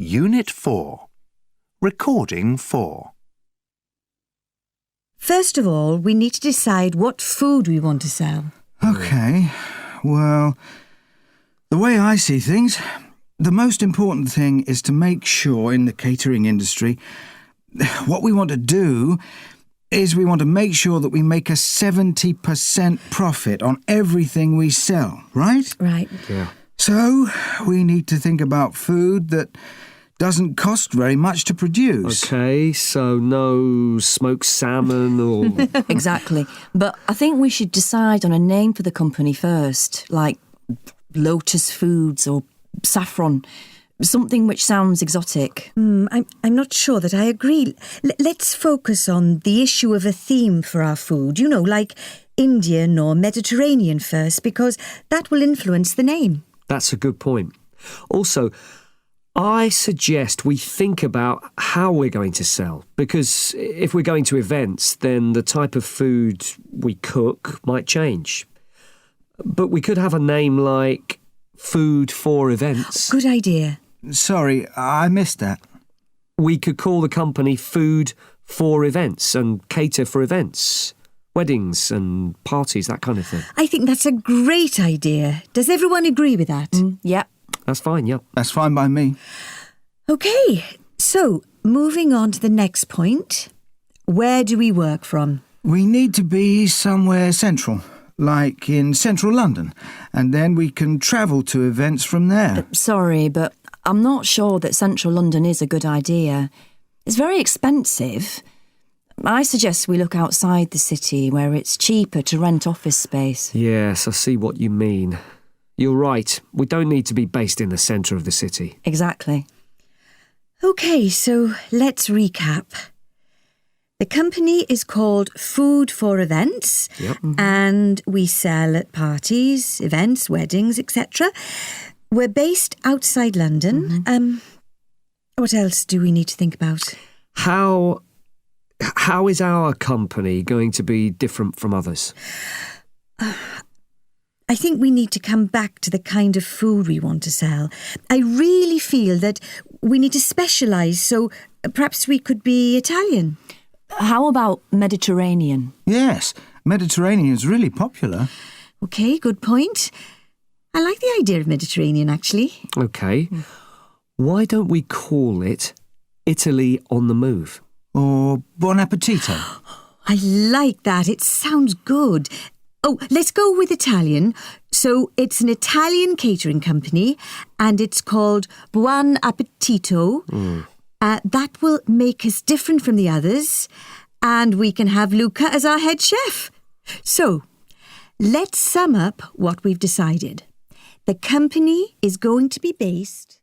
Unit 4. Recording 4. First of all, we need to decide what food we want to sell. OK, well, the way I see things, the most important thing is to make sure in the catering industry, what we want to do is we want to make sure that we make a 70% profit on everything we sell, right? Right. Yeah. So we need to think about food that doesn't cost very much to produce. OK, so no smoked salmon or... Exactly. But I think we should decide on a name for the company first, like Lotus Foods or Saffron, something which sounds exotic. I'm not sure that I agree. Let's focus on the issue of a theme for our food, like Indian or Mediterranean first, because that will influence the name. That's a good point. Also, I suggest we think about how we're going to sell, because if we're going to events, then the type of food we cook might change. But we could have a name like Food for Events. Good idea. Sorry, I missed that. We could call the company Food for Events and cater for events, weddings and parties, that kind of thing. I think that's a great idea. Does everyone agree with that? Yeah. That's fine, yeah. That's fine by me. OK, so moving on to the next point. Where do we work from? We need to be somewhere central, like in central London, and then we can travel to events from there. Sorry, but I'm not sure that central London is a good idea. It's very expensive. I suggest we look outside the city where it's cheaper to rent office space. Yes, I see what you mean. You're right. We don't need to be based in the centre of the city. Exactly. OK, so let's recap. The company is called Food for Events, Yep. and we sell at parties, events, weddings, etc. We're based outside London. What else do we need to think about? How is our company going to be different from others? I think we need to come back to the kind of food we want to sell. I really feel that we need to specialise, so perhaps we could be Italian. How about Mediterranean? Yes, Mediterranean is really popular. OK, good point. I like the idea of Mediterranean, actually. OK. Why don't we call it Italy on the Move? Or Buon Appetito. I like that. It sounds good. Oh, let's go with Italian. So it's an Italian catering company and it's called Buon Appetito. That will make us different from the others and we can have Luca as our head chef. So let's sum up what we've decided. The company is going to be based